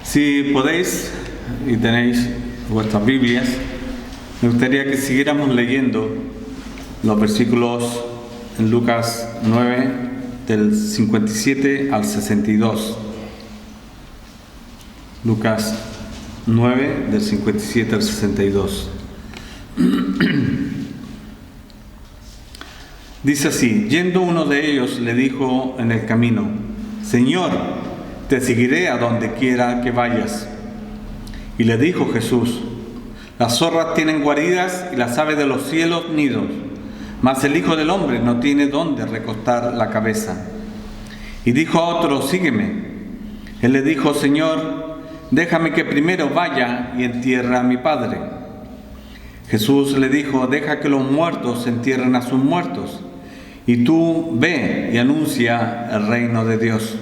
Si podéis y tenéis vuestras Biblias, me gustaría que siguiéramos leyendo los versículos en Lucas 9, del 57 al 62. Lucas 9, del 57 al 62. Dice así: yendo uno de ellos le dijo en el camino: Señor, te seguiré a donde quiera que vayas. Y le dijo Jesús: las zorras tienen guaridas y las aves de los cielos nidos, mas el Hijo del Hombre no tiene dónde recostar la cabeza. Y dijo a otro: sígueme. Él le dijo: Señor, déjame que primero vaya y entierre a mi Padre. Jesús le dijo: deja que los muertos entierren a sus muertos, y tú ve y anuncia el reino de Dios.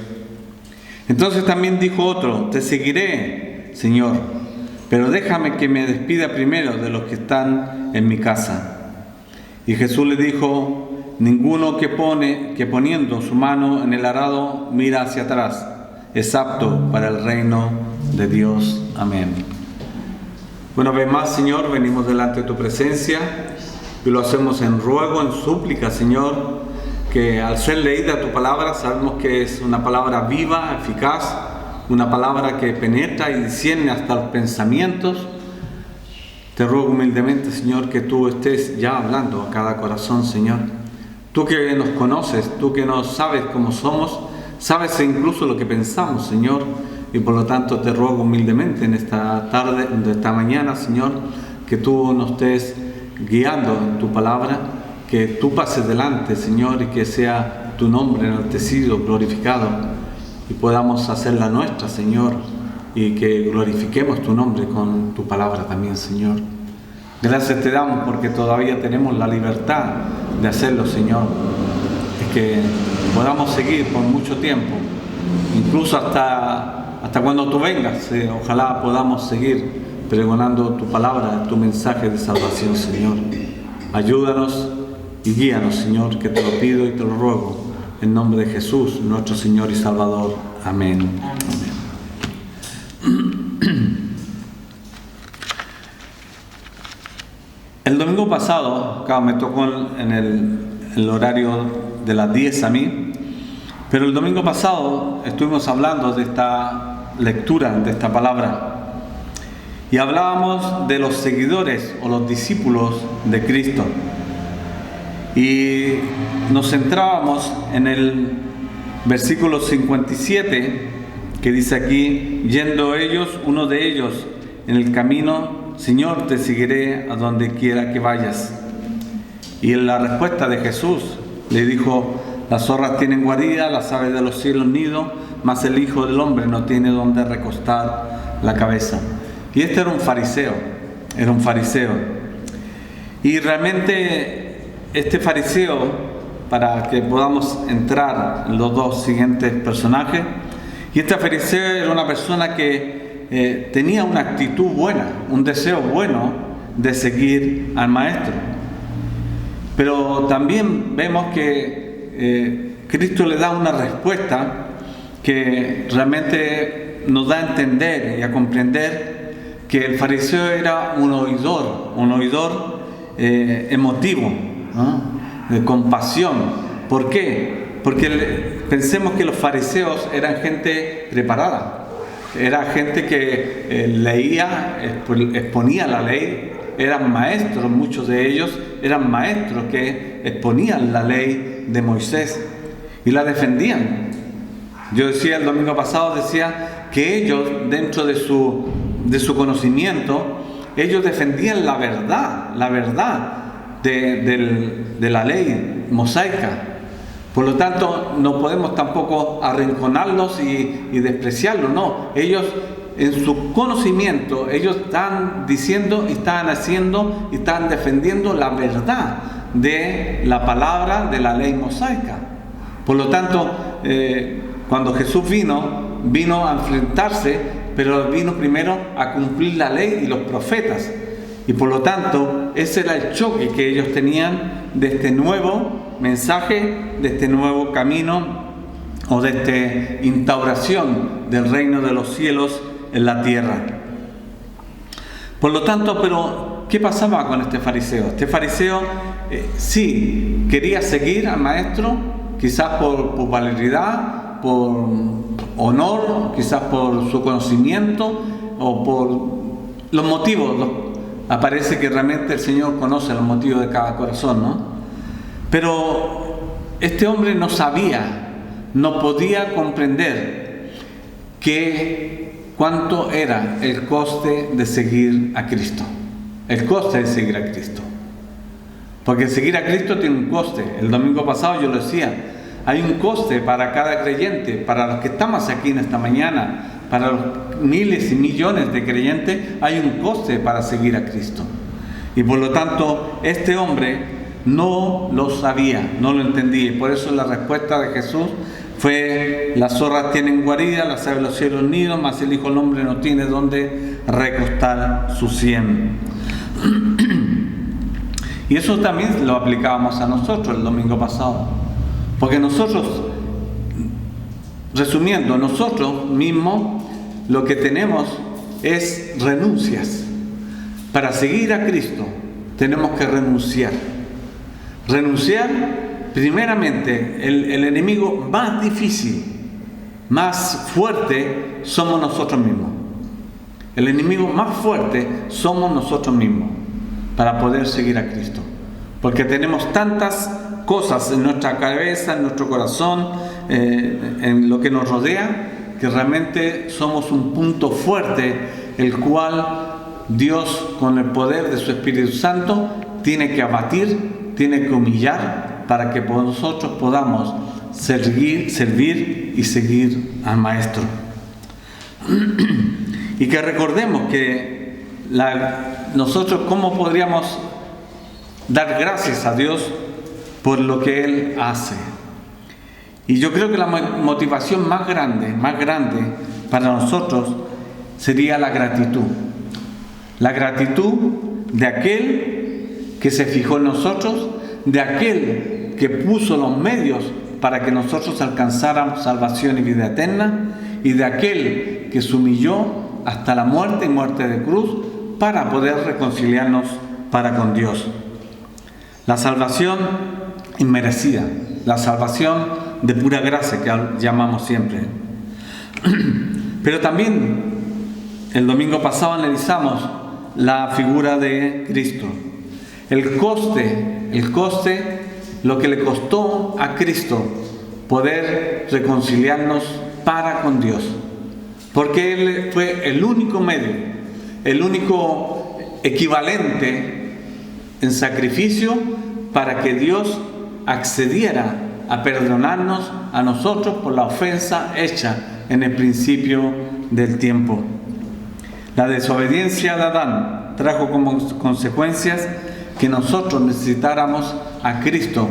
Entonces también dijo otro: te seguiré, Señor, pero déjame que me despida primero de los que están en mi casa. Y Jesús le dijo: ninguno que poniendo su mano en el arado mira hacia atrás es apto para el reino de Dios. Amén. Una vez más, Señor, venimos delante de tu presencia y lo hacemos en ruego, en súplica, Señor, que al ser leída tu palabra, sabemos que es una palabra viva, eficaz, una palabra que penetra y discierne hasta los pensamientos. Te ruego humildemente, Señor, que tú estés ya hablando a cada corazón, Señor. Tú que nos conoces, tú que nos sabes cómo somos, sabes incluso lo que pensamos, Señor, y por lo tanto te ruego humildemente en esta tarde, en esta mañana, Señor, que tú nos estés guiando en tu palabra, que tú pases delante, Señor, y que sea tu nombre enaltecido, glorificado, y podamos hacerla nuestra, Señor, y que glorifiquemos tu nombre con tu palabra también, Señor. Gracias te damos porque todavía tenemos la libertad de hacerlo, Señor, y que podamos seguir por mucho tiempo, incluso hasta cuando tú vengas. Ojalá podamos seguir pregonando tu palabra, tu mensaje de salvación, Señor. Ayúdanos y guíanos, Señor, que te lo pido y te lo ruego, en nombre de Jesús, nuestro Señor y Salvador. Amén. El domingo pasado, me tocó en el horario de las 10 a mí, pero el domingo pasado estuvimos hablando de esta lectura, de esta palabra, y hablábamos de los seguidores o los discípulos de Cristo. Y nos centrábamos en el versículo 57, que dice aquí: yendo uno de ellos en el camino, Señor, te seguiré a donde quiera que vayas. Y en la respuesta de Jesús le dijo: las zorras tienen guarida, las aves de los cielos nido, mas el Hijo del Hombre no tiene donde recostar la cabeza. Y este era un fariseo. Y realmente este fariseo, para que podamos entrar en los dos siguientes personajes, y este fariseo era una persona que tenía una actitud buena, un deseo bueno de seguir al Maestro. Pero también vemos que Cristo le da una respuesta que realmente nos da a entender y a comprender que el fariseo era un oidor emotivo, ¿no? De compasión. ¿Por qué? Porque pensemos que los fariseos eran gente preparada, era gente que leía, exponía la ley, eran maestros, muchos de ellos eran maestros que exponían la ley de Moisés y la defendían. Yo decía el domingo pasado, que ellos, dentro de su conocimiento, ellos defendían la verdad de la ley mosaica. Por lo tanto, no podemos tampoco arrinconarlos y despreciarlos, no. Ellos, en su conocimiento, ellos están diciendo, están haciendo, están defendiendo la verdad de la palabra de la ley mosaica. Por lo tanto, cuando Jesús vino a enfrentarse, pero vino primero a cumplir la ley y los profetas. Y por lo tanto, ese era el choque que ellos tenían de este nuevo mensaje, de este nuevo camino, o de esta instauración del reino de los cielos en la tierra. Por lo tanto, pero ¿qué pasaba con este fariseo? Este fariseo sí quería seguir al maestro, quizás por popularidad, por honor, quizás por su conocimiento o por los motivos. Aparece que realmente el Señor conoce los motivos de cada corazón, ¿no? Pero este hombre no sabía, no podía comprender cuánto era el coste de seguir a Cristo. El coste de seguir a Cristo. Porque seguir a Cristo tiene un coste. El domingo pasado yo lo decía, hay un coste para cada creyente, para los que estamos aquí en esta mañana, para los miles y millones de creyentes, hay un coste para seguir a Cristo. Y por lo tanto, este hombre no lo sabía, no lo entendía. Y por eso la respuesta de Jesús fue: las zorras tienen guarida, las aves de los cielos nidos, mas el Hijo del Hombre no tiene donde recostar su sien. Y eso también lo aplicábamos a nosotros el domingo pasado. Porque nosotros, resumiendo, nosotros mismos lo que tenemos es renuncias. Para seguir a Cristo tenemos que renunciar. Renunciar, primeramente, el enemigo más difícil, más fuerte, somos nosotros mismos. El enemigo más fuerte somos nosotros mismos para poder seguir a Cristo. Porque tenemos tantas cosas en nuestra cabeza, en nuestro corazón, en lo que nos rodea, que realmente somos un punto fuerte, el cual Dios, con el poder de su Espíritu Santo, tiene que abatir, tiene que humillar, para que nosotros podamos servir y seguir al Maestro. Y que recordemos que nosotros cómo podríamos dar gracias a Dios por lo que Él hace. Y yo creo que la motivación más grande para nosotros sería la gratitud. La gratitud de aquel que se fijó en nosotros, de aquel que puso los medios para que nosotros alcanzáramos salvación y vida eterna, y de aquel que se humilló hasta la muerte y muerte de cruz para poder reconciliarnos para con Dios. La salvación inmerecida, la salvación de pura gracia que llamamos siempre. Pero también el domingo pasado analizamos la figura de Cristo. El coste, lo que le costó a Cristo poder reconciliarnos para con Dios. Porque Él fue el único medio, el único equivalente en sacrificio para que Dios accediera a perdonarnos a nosotros por la ofensa hecha en el principio del tiempo. La desobediencia de Adán trajo como consecuencias que nosotros necesitáramos a Cristo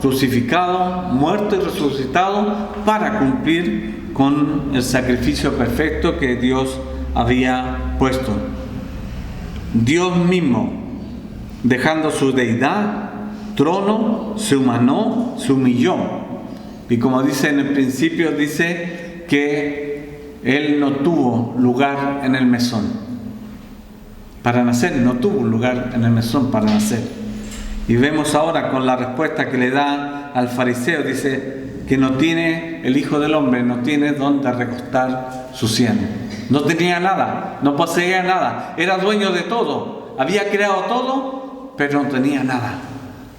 crucificado, muerto y resucitado, para cumplir con el sacrificio perfecto que Dios había puesto. Dios mismo, dejando su deidad, trono, se humanó, se humilló. Y como dice en el principio, dice que Él no tuvo lugar en el mesón para nacer, no tuvo un lugar en el mesón para nacer. Y vemos ahora con la respuesta que le da al fariseo, dice que no tiene, el Hijo del Hombre no tiene donde recostar su sien. No tenía nada, no poseía nada, era dueño de todo, había creado todo, pero no tenía nada.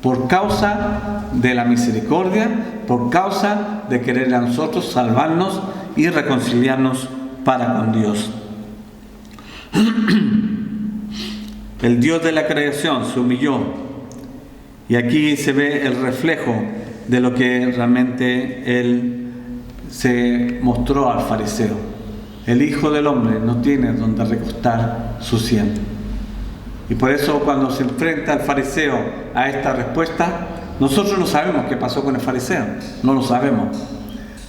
Por causa de la misericordia, por causa de querer a nosotros salvarnos y reconciliarnos para con Dios. El Dios de la creación se humilló, y aquí se ve el reflejo de lo que realmente Él se mostró al fariseo. El Hijo del Hombre no tiene donde recostar su sien. Y por eso cuando se enfrenta el fariseo a esta respuesta, nosotros no sabemos qué pasó con el fariseo, no lo sabemos.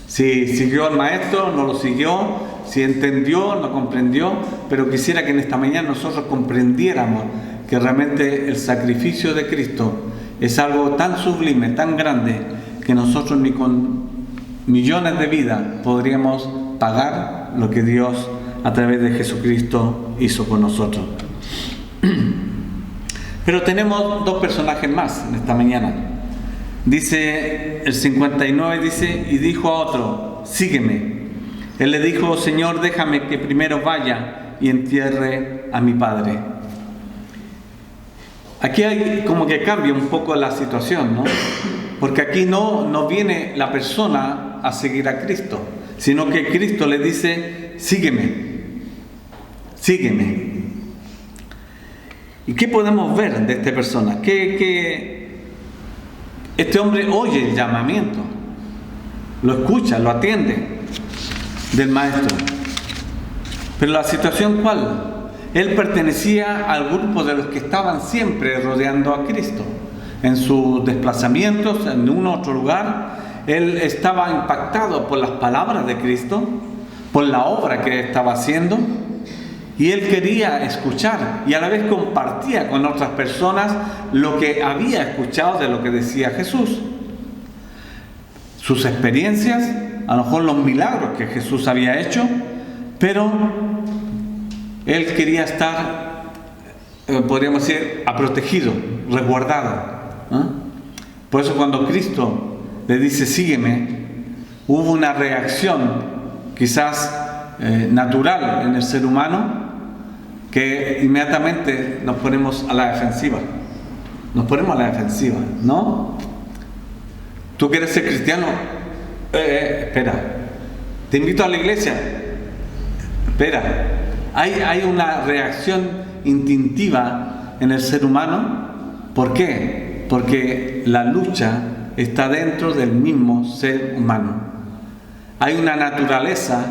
Si siguió al maestro, no lo siguió, si entendió, no comprendió, pero quisiera que en esta mañana nosotros comprendiéramos que realmente el sacrificio de Cristo es algo tan sublime, tan grande, que nosotros ni con millones de vidas podríamos pagar lo que Dios a través de Jesucristo hizo con nosotros. Pero tenemos dos personajes más en esta mañana. Dice el 59, dice, y dijo a otro, sígueme. Él le dijo, Señor, déjame que primero vaya y entierre a mi padre. Aquí hay como que cambia un poco la situación, ¿no? Porque aquí no viene la persona a seguir a Cristo, sino que Cristo le dice, sígueme, sígueme. ¿Y qué podemos ver de esta persona? Que este hombre oye el llamamiento, lo escucha, lo atiende del maestro. Pero la situación, ¿cuál? Él pertenecía al grupo de los que estaban siempre rodeando a Cristo. En sus desplazamientos, en un otro lugar, él estaba impactado por las palabras de Cristo, por la obra que estaba haciendo, y él quería escuchar y a la vez compartía con otras personas lo que había escuchado de lo que decía Jesús. Sus experiencias, a lo mejor los milagros que Jesús había hecho, pero él quería estar, podríamos decir, protegido, resguardado. Por eso cuando Cristo le dice sígueme, hubo una reacción quizás natural en el ser humano, que inmediatamente nos ponemos a la defensiva. Nos ponemos a la defensiva, ¿no? ¿Tú quieres ser cristiano? Espera, te invito a la iglesia. Espera, hay una reacción instintiva en el ser humano. ¿Por qué? Porque la lucha está dentro del mismo ser humano. Hay una naturaleza,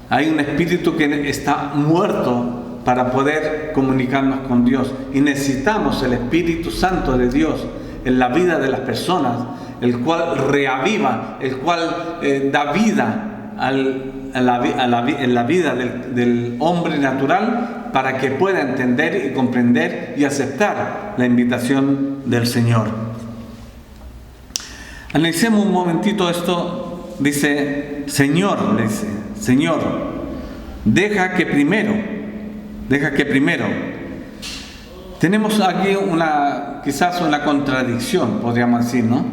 hay un espíritu que está muerto para poder comunicarnos con Dios. Y necesitamos el Espíritu Santo de Dios en la vida de las personas, el cual reaviva, el cual da vida en la vida del hombre natural, para que pueda entender y comprender y aceptar la invitación del Señor. Analicemos un momentito esto. Dice, Señor, le dice, Señor, deja que primero. Tenemos aquí quizás una contradicción, podríamos decir, ¿no?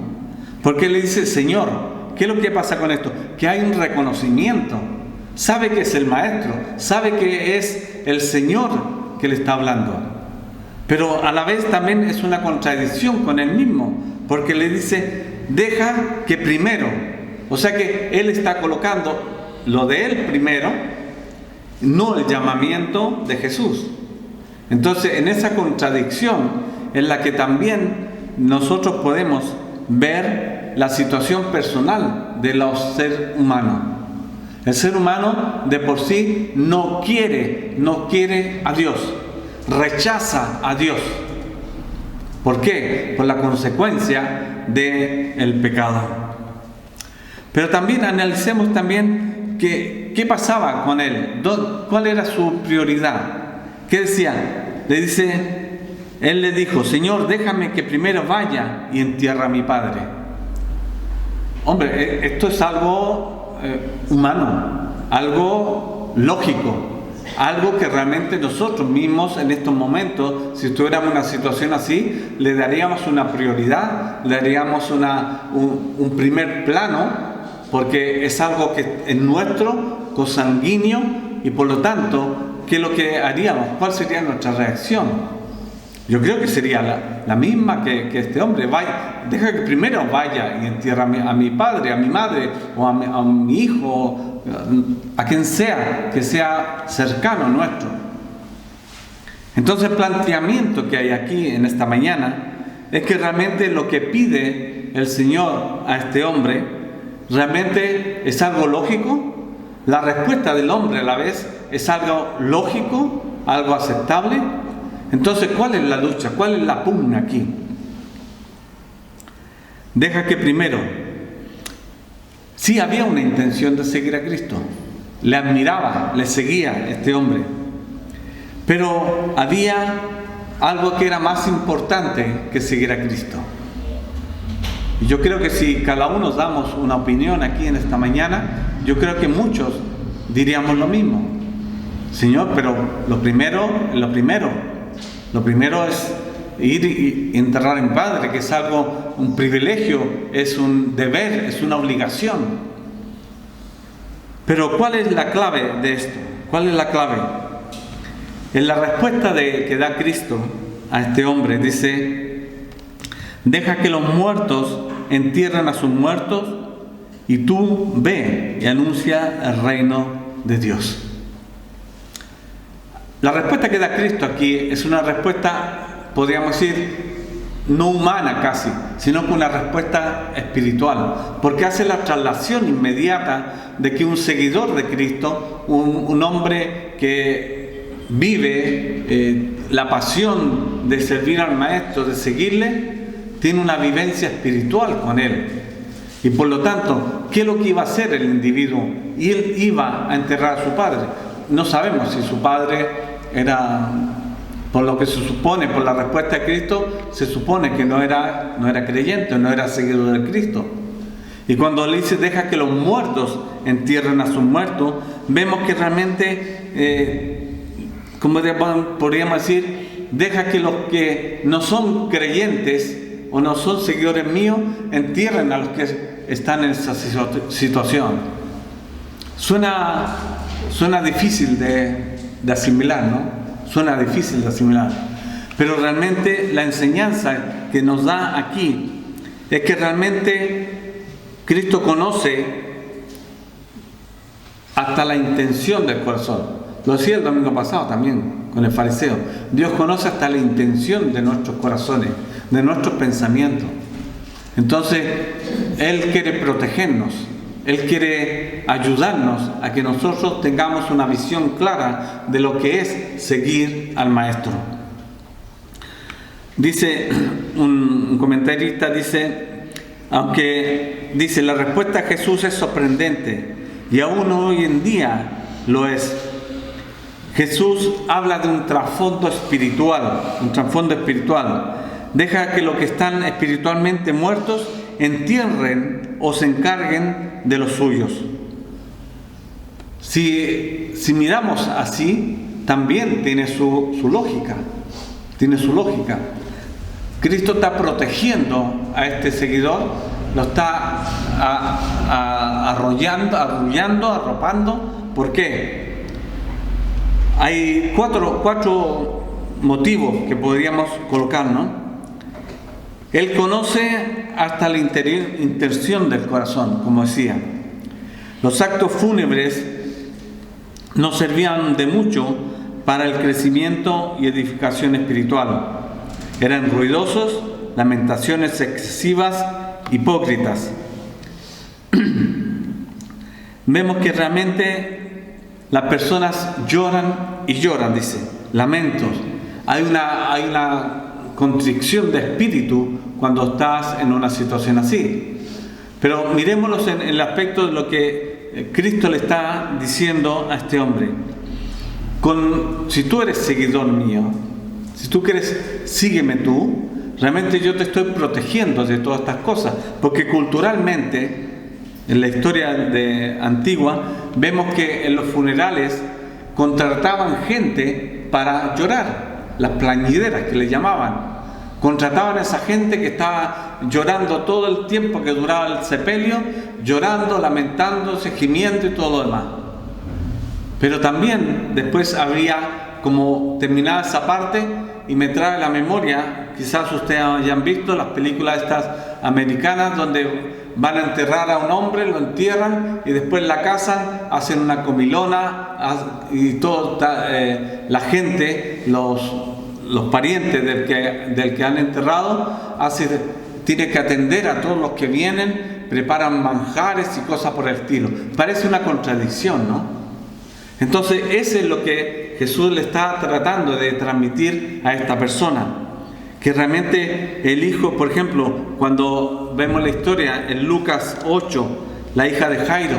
Porque le dice, Señor, ¿qué es lo que pasa con esto? Que hay un reconocimiento. Sabe que es el Maestro, sabe que es el Señor que le está hablando. Pero a la vez también es una contradicción con él mismo, porque le dice, deja que primero. O sea que él está colocando lo de él primero, no el llamamiento de Jesús. Entonces, en esa contradicción en la que también nosotros podemos ver la situación personal de los seres humanos. El ser humano de por sí no quiere a Dios, rechaza a Dios. ¿Por qué? Por la consecuencia del pecado. Pero también analicemos también qué pasaba con él, cuál era su prioridad. ¿Qué decía? Él le dijo, Señor, déjame que primero vaya y entierre a mi padre. Hombre, esto es algo humano, algo lógico, algo que realmente nosotros mismos en estos momentos, si estuviéramos en una situación así, le daríamos una prioridad, le daríamos un primer plano, porque es algo que es nuestro, consanguíneo, y por lo tanto, ¿qué es lo que haríamos? ¿Cuál sería nuestra reacción? Yo creo que sería la misma que este hombre. Deja que primero vaya y entierre a mi padre, a mi madre, o a mi hijo, a quien sea, que sea cercano nuestro. Entonces el planteamiento que hay aquí en esta mañana es que realmente lo que pide el Señor a este hombre realmente es algo lógico. La respuesta del hombre a la vez es algo lógico, algo aceptable. Entonces, ¿cuál es la lucha? ¿Cuál es la pugna aquí? Deja que primero. Sí había una intención de seguir a Cristo. Le admiraba, le seguía este hombre. Pero había algo que era más importante que seguir a Cristo. Y yo creo que si cada uno damos una opinión aquí en esta mañana, yo creo que muchos diríamos lo mismo. Señor, pero lo primero es ir y enterrar a mi padre, que es algo, un privilegio, es un deber, es una obligación. Pero ¿cuál es la clave de esto? ¿Cuál es la clave? En la respuesta que da Cristo a este hombre, dice: deja que los muertos entierren a sus muertos y tú ve y anuncia el reino de Dios. La respuesta que da Cristo aquí es una respuesta, podríamos decir, no humana casi, sino que una respuesta espiritual, porque hace la traslación inmediata de que un seguidor de Cristo, un hombre que vive la pasión de servir al Maestro, de seguirle, tiene una vivencia espiritual con él. Y por lo tanto, ¿qué es lo que iba a hacer el individuo? Y él iba a enterrar a su padre. No sabemos si su padre era, por lo que se supone, por la respuesta de Cristo, se supone que no era creyente, no era seguidor de Cristo. Y cuando le dice: deja que los muertos entierren a sus muertos, vemos que realmente, como podríamos decir, deja que los que no son creyentes o no son seguidores míos entierren a los que están en esa situación. Suena difícil de asimilar, ¿no? Suena difícil de asimilar. Pero realmente la enseñanza que nos da aquí es que realmente Cristo conoce hasta la intención del corazón. Lo decía el domingo pasado también con el fariseo. Dios conoce hasta la intención de nuestros corazones, de nuestros pensamientos. Entonces, Él quiere protegernos. Él quiere ayudarnos a que nosotros tengamos una visión clara de lo que es seguir al Maestro. Dice un comentarista, dice, la respuesta a Jesús es sorprendente y aún hoy en día lo es. Jesús habla de un trasfondo espiritual, Deja que los que están espiritualmente muertos entierren o se encarguen de los suyos. Si miramos así, también tiene su lógica. Cristo está protegiendo a este seguidor, lo está arropando. ¿Por qué? Hay cuatro motivos que podríamos colocar, ¿no? Él conoce hasta la intención del corazón, como decía. Los actos fúnebres no servían de mucho para el crecimiento y edificación espiritual. Eran ruidosos, lamentaciones excesivas, hipócritas. Vemos que realmente las personas lloran y lloran, dice, lamentos. Hay una constricción de espíritu cuando estás en una situación así. Pero miremoslo en el aspecto de lo que Cristo le está diciendo a este hombre. Si tú eres seguidor mío, si tú quieres, sígueme tú, realmente yo te estoy protegiendo de todas estas cosas, porque culturalmente, en la historia antigua, vemos que en los funerales contrataban gente para llorar, las plañideras que le llamaban. Contrataban a esa gente que estaba llorando todo el tiempo que duraba el sepelio, llorando, lamentándose, gimiendo y todo lo demás. Pero también después habría, como terminada esa parte, y me trae a la memoria, quizás ustedes hayan visto las películas estas americanas donde van a enterrar a un hombre, lo entierran y después la casan, hacen una comilona y toda la gente, los parientes del que han enterrado, tiene que atender a todos los que vienen, preparan manjares y cosas por el estilo. Parece una contradicción, ¿no? Entonces, eso es lo que Jesús le está tratando de transmitir a esta persona. Que realmente el hijo, por ejemplo, cuando vemos la historia en Lucas 8, la hija de Jairo,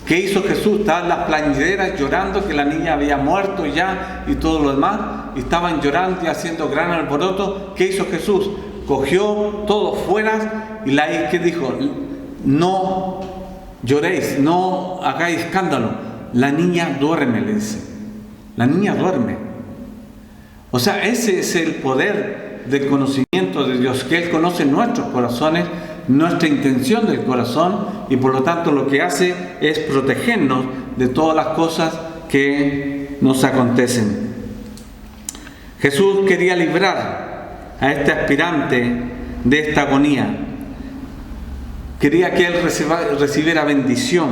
¿qué hizo Jesús? Estaban las plañideras llorando que la niña había muerto ya y todo lo demás, y estaban llorando y haciendo gran alboroto. ¿Qué hizo Jesús? Cogió todo fuera y ¿qué dijo? No lloréis, no hagáis escándalo. la niña duerme, le dice. La niña duerme. O sea, ese es el poder del conocimiento de Dios, que Él conoce nuestros corazones, nuestra intención del corazón, y por lo tanto lo que hace es protegernos de todas las cosas que nos acontecen. Jesús quería librar a este aspirante de esta agonía. Quería que él recibiera bendición,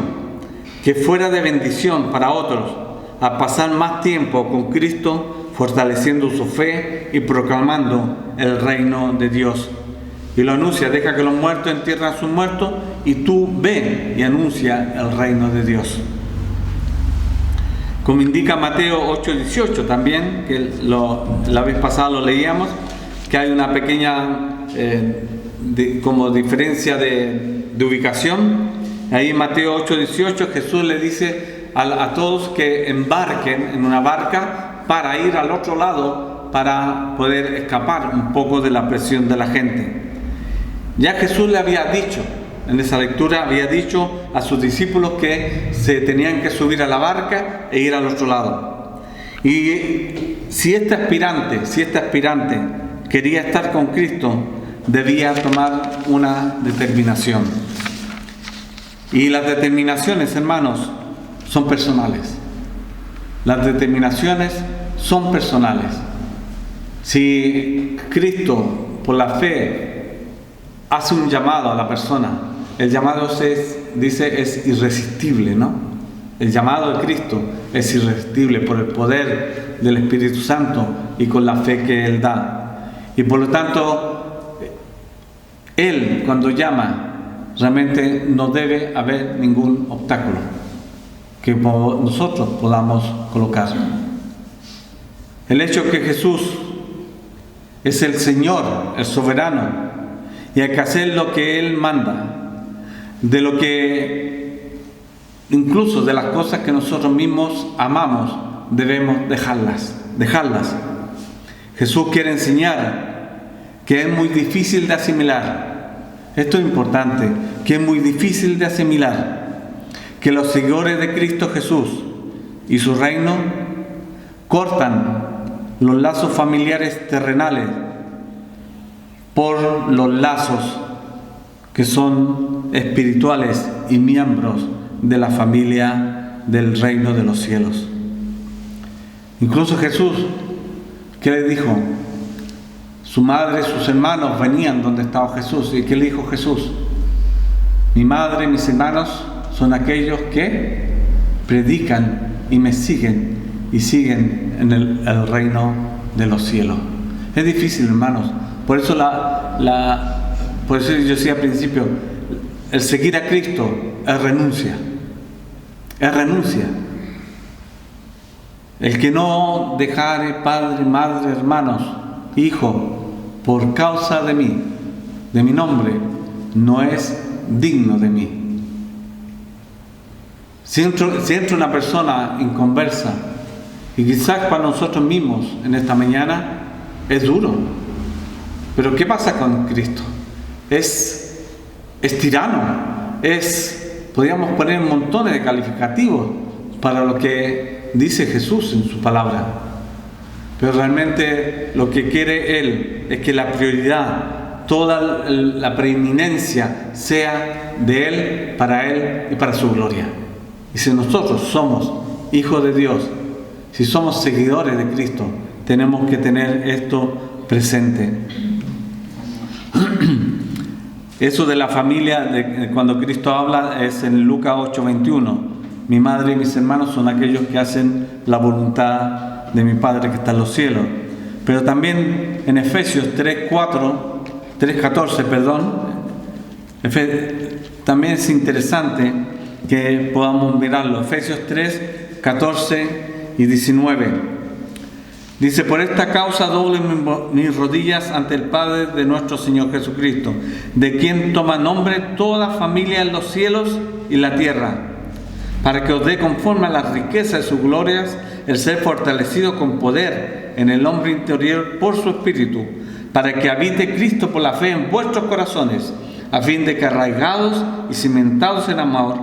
que fuera de bendición para otros, a pasar más tiempo con Cristo, fortaleciendo su fe y proclamando el reino de Dios. Y lo anuncia: deja que los muertos entierren a sus muertos, y tú ve y anuncia el reino de Dios. Como indica Mateo 8:18 también, que la vez pasada lo leíamos, que hay una pequeña como diferencia de ubicación. Ahí en Mateo 8:18 Jesús le dice a todos que embarquen en una barca para ir al otro lado, para poder escapar un poco de la presión de la gente. Ya Jesús le había dicho, en esa lectura había dicho a sus discípulos que se tenían que subir a la barca e ir al otro lado. Y si este aspirante quería estar con Cristo, debía tomar una determinación. Y las determinaciones, hermanos, son personales. Las determinaciones son personales. Si Cristo, por la fe, hace un llamado a la persona, el llamado es irresistible, ¿no? El llamado de Cristo es irresistible por el poder del Espíritu Santo y con la fe que Él da. Y por lo tanto, Él, cuando llama, realmente no debe haber ningún obstáculo que nosotros podamos colocar. El hecho que Jesús es el Señor, el soberano, y hay que hacer lo que Él manda, de lo que, incluso de las cosas que nosotros mismos amamos, debemos dejarlas. Jesús quiere enseñar que es muy difícil de asimilar. Esto es importante, que es muy difícil de asimilar, que los seguidores de Cristo Jesús y su reino cortan los lazos familiares terrenales por los lazos que son espirituales y miembros de la familia del reino de los cielos. Incluso Jesús, ¿qué le dijo? Su madre, sus hermanos venían donde estaba Jesús. ¿Y qué le dijo Jesús? Mi madre y mis hermanos son aquellos que predican y me siguen y siguen en el reino de los cielos. Es difícil, hermanos. Por eso por eso yo decía al principio, el seguir a Cristo es renuncia. Es renuncia. El que no dejare padre, madre, hermanos, hijo, por causa de mí, de mi nombre, no es digno de mí. Si entra una persona inconversa, y quizás para nosotros mismos en esta mañana es duro, pero ¿qué pasa con Cristo? Es tirano, podríamos poner montones de calificativos para lo que dice Jesús en su palabra, pero realmente lo que quiere Él es que la prioridad, toda la preeminencia sea de Él y para su gloria. Y si nosotros somos hijos de Dios, si somos seguidores de Cristo, tenemos que tener esto presente. Eso de la familia, cuando Cristo habla, es en Lucas 8:21. Mi madre y mis hermanos son aquellos que hacen la voluntad de mi Padre que está en los cielos. Pero también en Efesios 3:14, también es interesante que podamos mirarlo. Efesios 3:14 y 19. Dice: por esta causa doblo mis rodillas ante el Padre de nuestro Señor Jesucristo, de quien toma nombre toda familia en los cielos y la tierra, para que os dé conforme a las riquezas de sus glorias el ser fortalecido con poder en el hombre interior por su Espíritu, para que habite Cristo por la fe en vuestros corazones, a fin de que arraigados y cimentados en amor,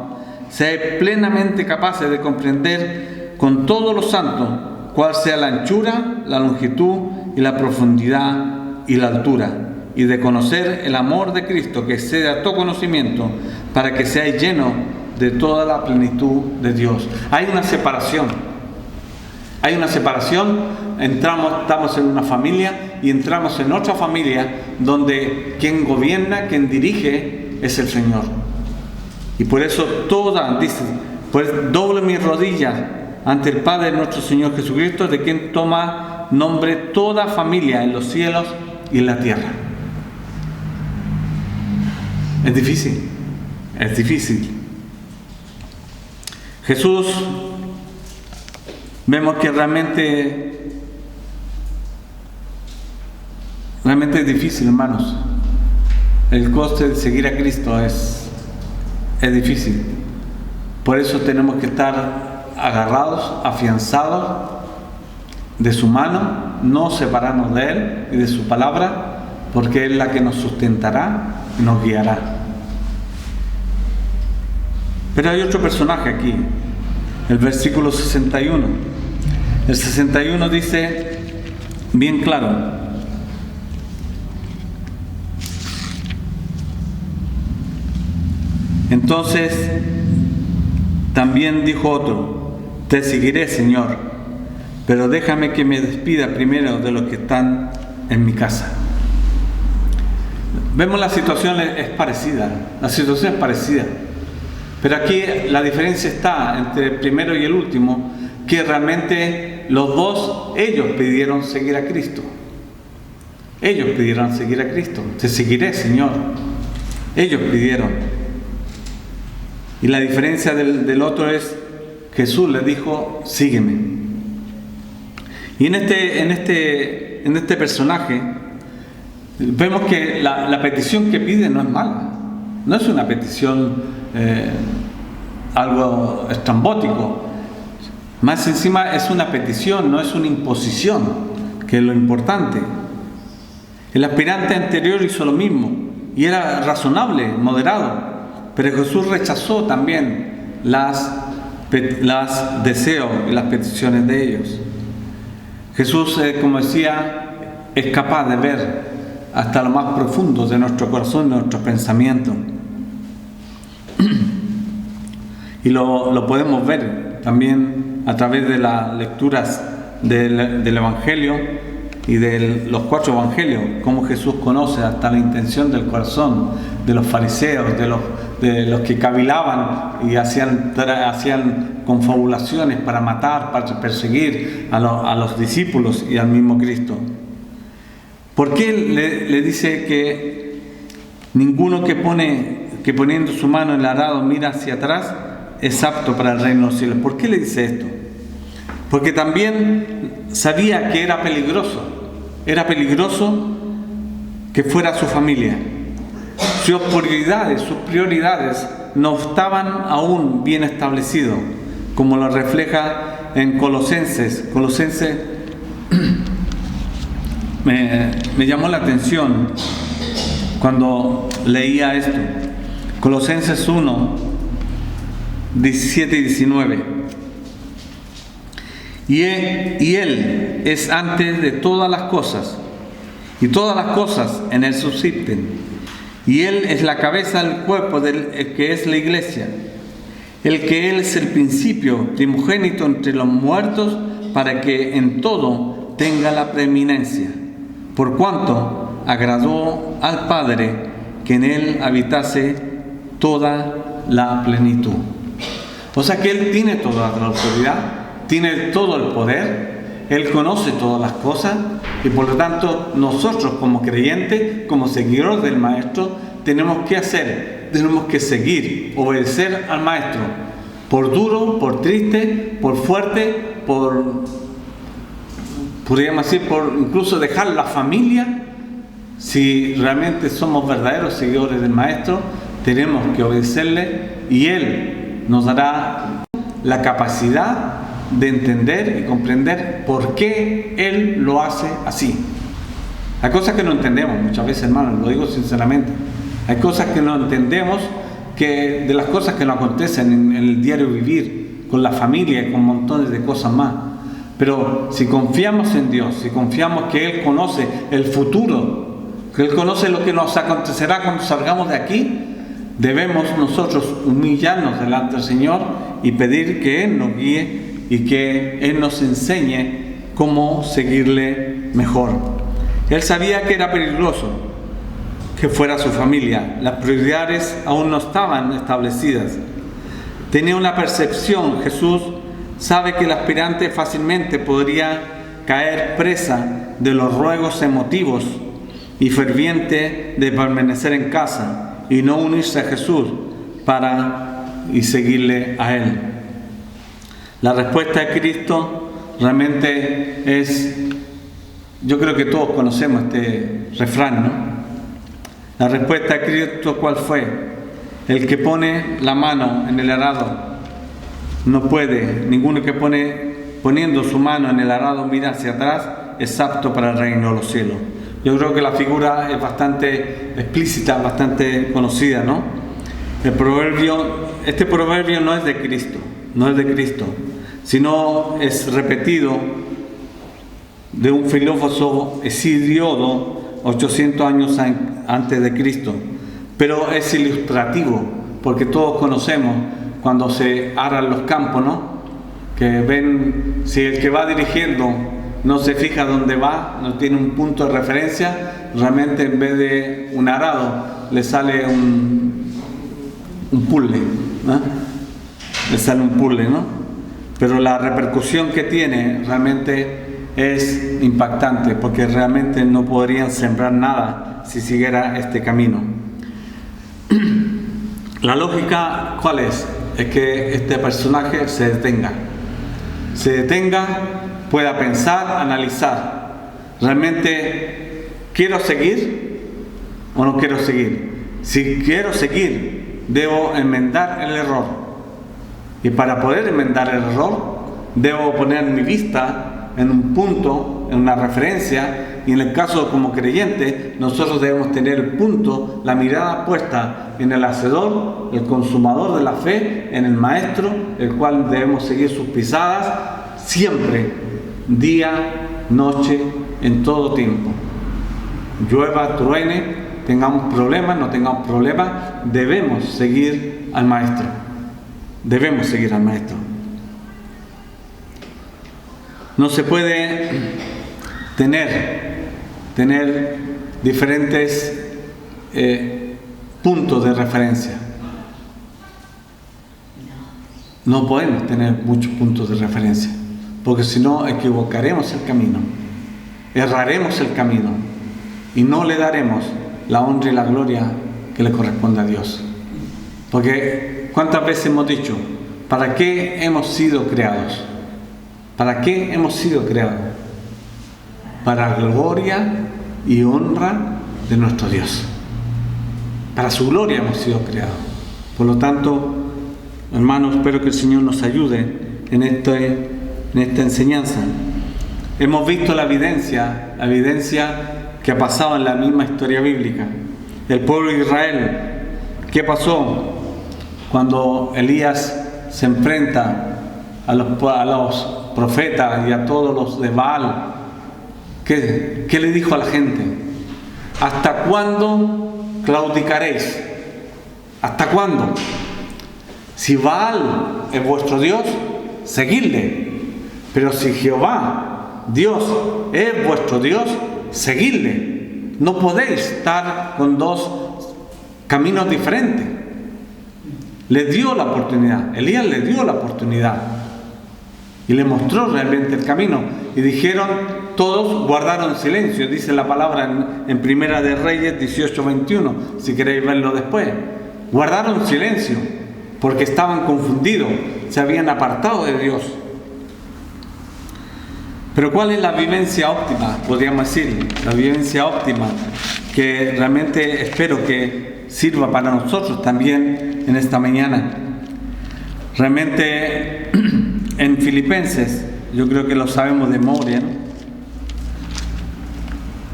seáis plenamente capaces de comprender con todos los santos cuál sea la anchura, la longitud y la profundidad y la altura, y de conocer el amor de Cristo que excede a todo conocimiento, para que seáis llenos de toda la plenitud de Dios. Hay una separación. Hay una separación. Estamos en una familia y entramos en otra familia donde quien gobierna, quien dirige es el Señor. Y por eso dice, pues doble mis rodillas ante el Padre de nuestro Señor Jesucristo, de quien toma nombre toda familia en los cielos y en la tierra. Es difícil, es difícil. Jesús, vemos que realmente es difícil, hermanos. El coste de seguir a Cristo es difícil. Por eso tenemos que estar agarrados, afianzados de su mano, no separarnos de Él y de su palabra, porque es la que nos sustentará y nos guiará. Pero hay otro personaje aquí, el versículo 61. El 61 dice bien claro: entonces también dijo otro: te seguiré, Señor, pero déjame que me despida primero de los que están en mi casa. Vemos la situación es parecida, pero aquí la diferencia está entre el primero y el último, que realmente los dos, ellos pidieron seguir a Cristo. Ellos pidieron seguir a Cristo. Te seguiré, Señor. Ellos pidieron. Y la diferencia del otro es, Jesús le dijo: sígueme. Y en este personaje vemos que la petición que pide no es mala. No es una petición algo estrambótico. Más encima es una petición, no es una imposición, que es lo importante. El aspirante anterior hizo lo mismo y era razonable, moderado, pero Jesús rechazó también las deseos y las peticiones de ellos. Jesús, como decía, es capaz de ver hasta lo más profundo de nuestro corazón, de nuestros pensamientos. Y lo podemos ver también a través de las lecturas del Evangelio y de los 4 Evangelios, cómo Jesús conoce hasta la intención del corazón de los fariseos, de los que cavilaban y hacían confabulaciones para matar, para perseguir a los discípulos y al mismo Cristo. ¿Por qué le dice que ninguno que poniendo su mano en el arado mira hacia atrás es apto para el reino de los cielos? ¿Por qué le dice esto? Porque también sabía que era peligroso que fuera su familia. Sus prioridades no estaban aún bien establecidos, como lo refleja en Colosenses. Me llamó la atención cuando leía esto. Colosenses 1, 17 y 19. Y Él es antes de todas las cosas, y todas las cosas en Él subsisten. Y Él es la cabeza del cuerpo del que es la iglesia, el que Él es el principio, primogénito entre los muertos, para que en todo tenga la preeminencia, por cuanto agradó al Padre que en Él habitase toda la plenitud. O sea que Él tiene toda la autoridad, tiene todo el poder, Él conoce todas las cosas, y por lo tanto nosotros como creyentes, como seguidores del Maestro, tenemos que hacer, tenemos que seguir, obedecer al Maestro, por duro, por triste, por fuerte, podríamos decir, por incluso dejar la familia. Si realmente somos verdaderos seguidores del Maestro, tenemos que obedecerle, y Él nos dará la capacidad de entender y comprender por qué Él lo hace así. Hay cosas que no entendemos muchas veces, hermanos, lo digo sinceramente. Hay cosas que no entendemos de las cosas que nos acontecen en el diario vivir, con la familia y con montones de cosas más. Pero si confiamos en Dios, si confiamos que Él conoce el futuro, que Él conoce lo que nos acontecerá cuando salgamos de aquí, debemos nosotros humillarnos delante del Señor y pedir que Él nos guíe y que Él nos enseñe cómo seguirle mejor. Él sabía que era peligroso que fuera su familia. Las prioridades aún no estaban establecidas. Tenía una percepción. Jesús sabe que el aspirante fácilmente podría caer presa de los ruegos emotivos y fervientes de permanecer en casa y no unirse a Jesús y seguirle a Él. La respuesta de Cristo realmente es, yo creo que todos conocemos este refrán, ¿no? La respuesta de Cristo, ¿cuál fue? El que pone la mano en el arado no puede, ninguno que poniendo su mano en el arado mira hacia atrás es apto para el reino de los cielos. Yo creo que la figura es bastante explícita, bastante conocida, ¿no? Este proverbio no es de Cristo, sino es repetido de un filósofo Hesíodo 800 años antes de Cristo. Pero es ilustrativo, porque todos conocemos cuando se aran los campos, ¿no? Que ven, si el que va dirigiendo no se fija dónde va, no tiene un punto de referencia, realmente en vez de un arado le sale un puzzle, ¿no? Le sale un puzzle, ¿no? Pero la repercusión que tiene realmente es impactante, porque realmente no podrían sembrar nada si siguiera este camino. La lógica, ¿cuál es? Es que este personaje se detenga, pueda pensar, analizar. ¿Realmente quiero seguir o no quiero seguir? Si quiero seguir, debo enmendar el error. Y para poder enmendar el error, debo poner mi vista en un punto, en una referencia. Y en el caso como creyente, nosotros debemos tener el punto, la mirada puesta en el Hacedor, el Consumador de la fe, en el Maestro, el cual debemos seguir sus pisadas siempre, día, noche, en todo tiempo. Llueva, truene, tengamos problemas, no tengamos problemas, debemos seguir al Maestro. Debemos seguir al Maestro. No se puede tener diferentes puntos de referencia. No podemos tener muchos puntos de referencia, porque si no equivocaremos el camino, erraremos el camino y no le daremos la honra y la gloria que le corresponde a Dios. Porque ¿cuántas veces hemos dicho, ¿para qué hemos sido creados? ¿Para qué hemos sido creados? Para gloria y honra de nuestro Dios. Para su gloria hemos sido creados. Por lo tanto, hermanos, espero que el Señor nos ayude en esta enseñanza. Hemos visto la evidencia que ha pasado en la misma historia bíblica. El pueblo de Israel, ¿qué pasó cuando Elías se enfrenta a los profetas y a todos los de Baal? ¿Qué le dijo a la gente? ¿Hasta cuándo claudicaréis? ¿Hasta cuándo? Si Baal es vuestro Dios, seguidle. Pero si Jehová, Dios, es vuestro Dios, seguidle. No podéis estar con dos caminos diferentes. Le dio la oportunidad. Elías le dio la oportunidad. Y le mostró realmente el camino. Y dijeron, todos guardaron silencio. Dice la palabra en Primera de Reyes 18:21, si queréis verlo después. Guardaron silencio, porque estaban confundidos, se habían apartado de Dios. Pero ¿cuál es la vivencia óptima? Podríamos decir, la vivencia óptima, que realmente espero que sirva para nosotros también en esta mañana. Realmente en Filipenses, yo creo que lo sabemos de memoria, ¿no?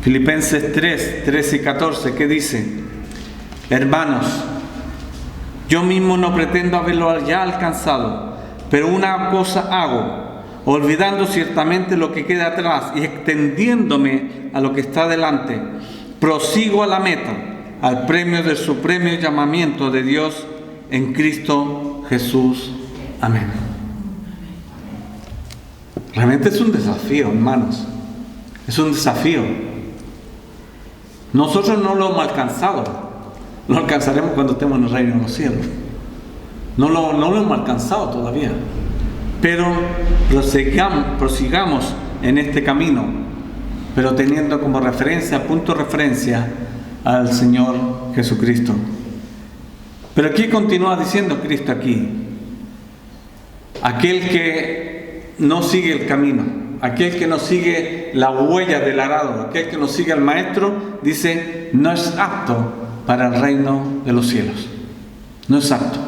Filipenses 3, 13 y 14, ¿qué dice? Hermanos, Yo mismo no pretendo haberlo ya alcanzado, pero una cosa hago, olvidando ciertamente lo que queda atrás y extendiéndome a lo que está delante, prosigo a la meta, al premio del supremo llamamiento de Dios en Cristo Jesús. Amén. Realmente es un desafío, hermanos. Es un desafío. Nosotros no lo hemos alcanzado. Lo alcanzaremos cuando estemos en el reino de los cielos. No lo hemos alcanzado todavía. Pero prosigamos en este camino, pero teniendo como referencia, punto de referencia, al Señor Jesucristo. Pero aquí continúa diciendo Cristo aquí: aquel que no sigue el camino, aquel que no sigue la huella del arado, aquel que no sigue al Maestro, dice, no es apto para el reino de los cielos. No es apto.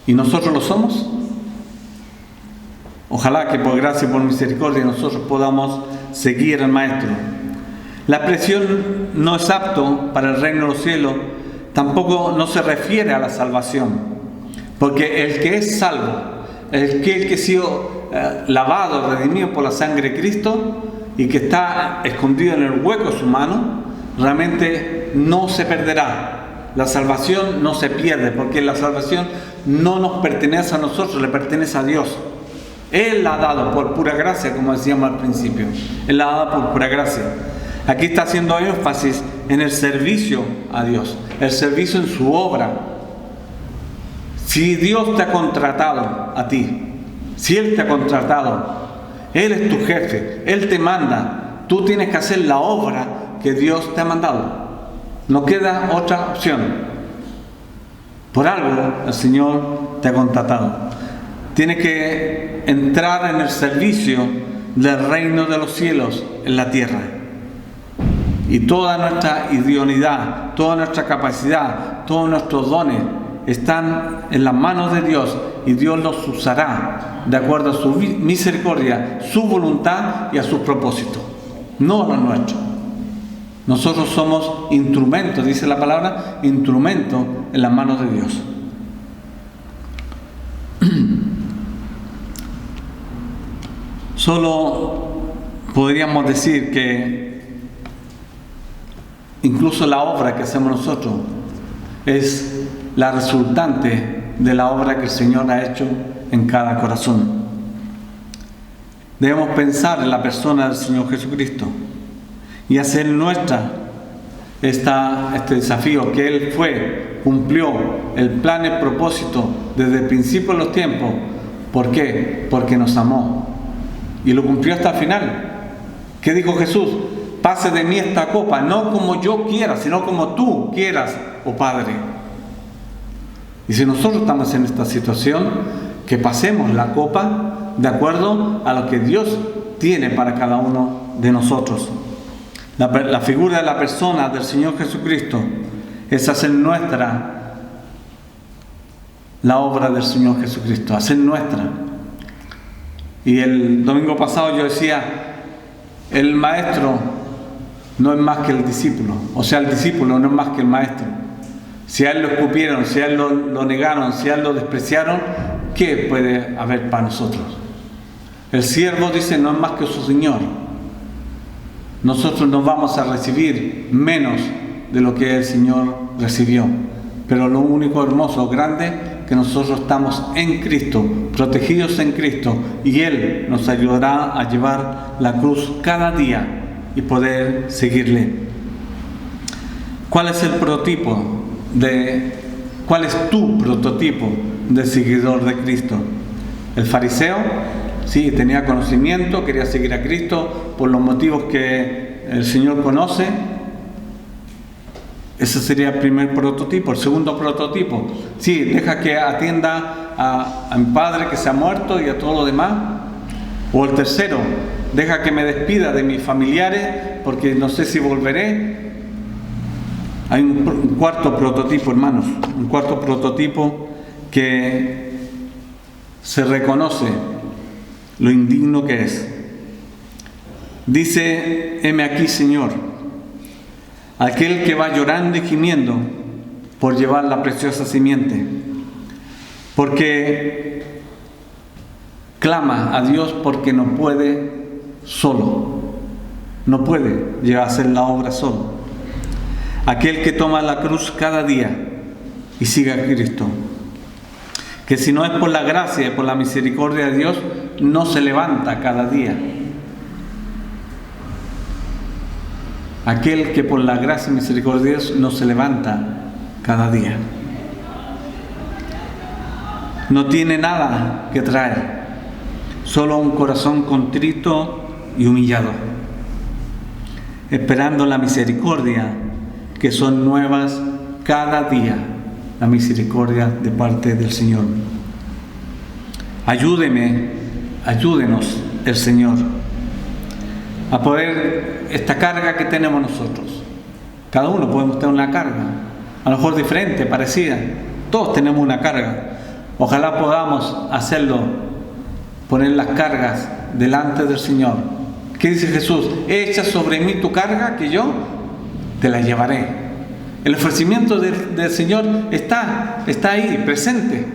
¿Y nosotros lo somos? Ojalá que por gracia y por misericordia nosotros podamos seguir al Maestro. La expresión no es apto para el reino de los cielos tampoco no se refiere a la salvación, porque el que es salvo, el que ha sido lavado, redimido por la sangre de Cristo y que está escondido en el hueco de su mano, realmente no se perderá. La salvación no se pierde, porque la salvación no nos pertenece a nosotros, le pertenece a Dios. Él la ha dado por pura gracia, como decíamos al principio. Él la ha dado por pura gracia. Aquí está haciendo énfasis en el servicio a Dios, el servicio en su obra. Si Dios te ha contratado a ti, si Él te ha contratado, Él es tu jefe, Él te manda, tú tienes que hacer la obra que Dios te ha mandado. No queda otra opción. Por algo el Señor te ha contratado. Tienes que entrar en el servicio del reino de los cielos en la tierra. Y toda nuestra idoneidad, toda nuestra capacidad, todos nuestros dones están en las manos de Dios, y Dios los usará de acuerdo a su misericordia, su voluntad y a sus propósitos, no a los nuestros. Nosotros somos instrumentos, dice la palabra, instrumentos en las manos de Dios. Solo podríamos decir que incluso la obra que hacemos nosotros es la resultante de la obra que el Señor ha hecho en cada corazón. Debemos pensar en la persona del Señor Jesucristo y hacer nuestra este desafío que Él cumplió el plan y el propósito desde el principio de los tiempos. ¿Por qué? Porque nos amó y lo cumplió hasta el final. ¿Qué dijo Jesús? Pase de mí esta copa, no como yo quiera, sino como tú quieras, oh Padre. Y si nosotros estamos en esta situación, que pasemos la copa de acuerdo a lo que Dios tiene para cada uno de nosotros. La figura de la persona del Señor Jesucristo es hacer nuestra la obra del Señor Jesucristo, hacer nuestra. Y el domingo pasado yo decía, el maestro no es más que el discípulo, o sea, el discípulo no es más que el maestro. Si a él lo escupieron, si a él lo negaron, si a él lo despreciaron, ¿qué puede haber para nosotros? El siervo dice, no es más que su Señor. Nosotros no vamos a recibir menos de lo que el Señor recibió. Pero lo único hermoso, grande, que nosotros estamos en Cristo, protegidos en Cristo, y Él nos ayudará a llevar la cruz cada día y poder seguirle. ¿Cuál es el prototipo cuál es tu prototipo de seguidor de Cristo? ¿El fariseo? Sí, tenía conocimiento, quería seguir a Cristo por los motivos que el Señor conoce. Ese sería el primer prototipo. El segundo prototipo, sí, deja que atienda a mi padre que se ha muerto y a todo lo demás. O el tercero, deja que me despida de mis familiares porque no sé si volveré. Hay un cuarto prototipo, hermanos, un cuarto prototipo que se reconoce lo indigno que es. Dice, heme aquí, Señor, aquel que va llorando y gimiendo por llevar la preciosa simiente, porque clama a Dios porque no puede solo, no puede llegar a hacer la obra solo. Aquel que toma la cruz cada día y sigue a Cristo, que si no es por la gracia y por la misericordia de Dios, no se levanta cada día. Aquel que por la gracia y misericordia de Dios no se levanta cada día. No tiene nada que traer, solo un corazón contrito y humillado, esperando la misericordia, que son nuevas cada día, la misericordia de parte del Señor. Ayúdenos el Señor a poder esta carga que tenemos nosotros. Cada uno podemos tener una carga, a lo mejor diferente, parecida. Todos tenemos una carga. Ojalá podamos hacerlo, poner las cargas delante del Señor. ¿Qué dice Jesús? Echa sobre mí tu carga, que yo te la llevaré. El ofrecimiento del Señor está ahí, presente.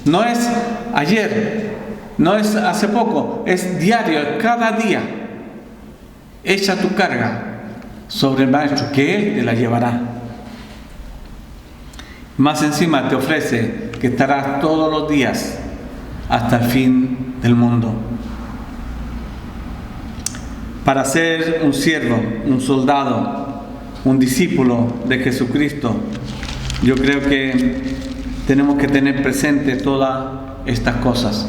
No es ayer, no es hace poco, es diario, es cada día. Echa tu carga sobre el Maestro, que Él te la llevará. Más encima te ofrece que estarás todos los días hasta el fin del mundo. Para ser un siervo, un soldado, un discípulo de Jesucristo, yo creo que tenemos que tener presente todas estas cosas.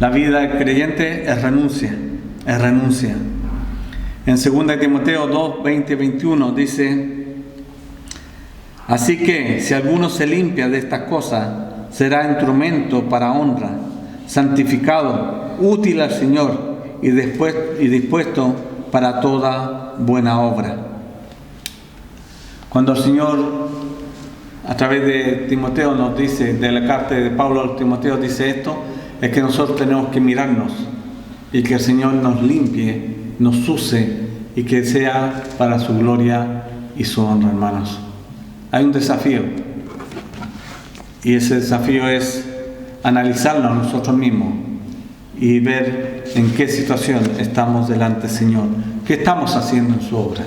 La vida del creyente es renuncia, es renuncia. En 2 Timoteo 2, 20, 21 dice: así que si alguno se limpia de estas cosas, será instrumento para honra, santificado, útil al Señor y dispuesto para toda buena obra. Cuando el Señor, a través de Timoteo, nos dice, de la carta de Pablo a Timoteo, dice esto, es que nosotros tenemos que mirarnos y que el Señor nos limpie, nos use y que sea para su gloria y su honra, hermanos. Hay un desafío, y ese desafío es analizarnos a nosotros mismos y ver en qué situación estamos delante del Señor. ¿Qué estamos haciendo en su obra?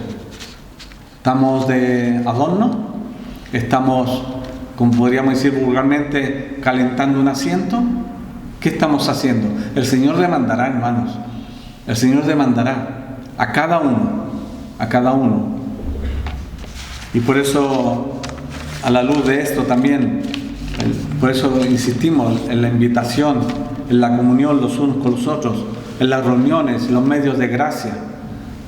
¿Estamos de adorno? ¿Estamos, como podríamos decir vulgarmente, calentando un asiento? ¿Qué estamos haciendo? El Señor demandará, hermanos. El Señor demandará a cada uno, a cada uno. Y por eso, a la luz de esto también, por eso insistimos en la invitación, en la comunión los unos con los otros, en las reuniones, los medios de gracia.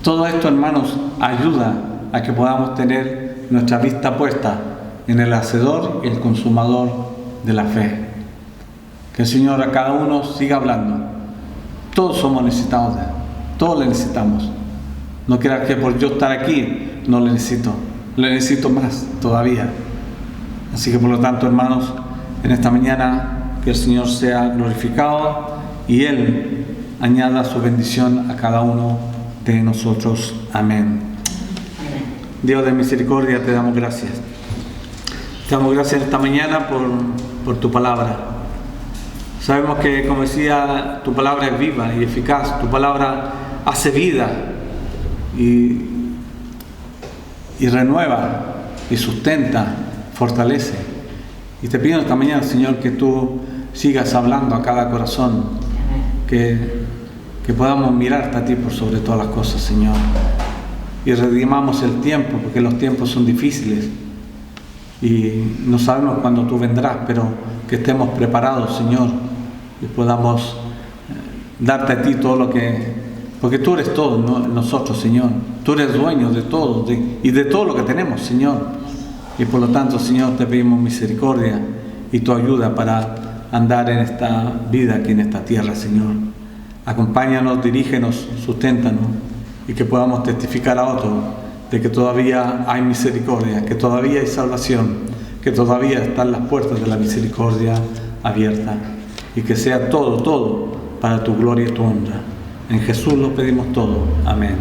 Todo esto, hermanos, ayuda a que podamos tener nuestra vista puesta en el hacedor y el consumador de la fe. Que el Señor a cada uno siga hablando. Todos somos necesitados de Él, todos le necesitamos. No creas que por yo estar aquí no le necesito más todavía. Así que por lo tanto, hermanos, en esta mañana que el Señor sea glorificado y Él añada su bendición a cada uno de nosotros. Amén. Dios de misericordia, te damos gracias. Te damos gracias esta mañana por tu palabra. Sabemos que, como decía, tu palabra es viva y eficaz. Tu palabra hace vida y renueva y sustenta, fortalece. Y te pido esta mañana, Señor, que tú sigas hablando a cada corazón, que podamos mirarte a ti por sobre todas las cosas, Señor, y redimamos el tiempo, porque los tiempos son difíciles y no sabemos cuándo tú vendrás, pero que estemos preparados, Señor, y podamos darte a ti todo lo que, porque tú eres todo, ¿no? Nosotros, Señor, tú eres dueño de todo y de todo lo que tenemos, Señor, y por lo tanto, Señor, te pedimos misericordia y tu ayuda para andar en esta vida aquí en esta tierra, Señor. Acompáñanos, dirígenos, susténtanos y que podamos testificar a otros de que todavía hay misericordia, que todavía hay salvación, que todavía están las puertas de la misericordia abiertas y que sea todo para tu gloria y tu honra. En Jesús lo pedimos todo. Amén.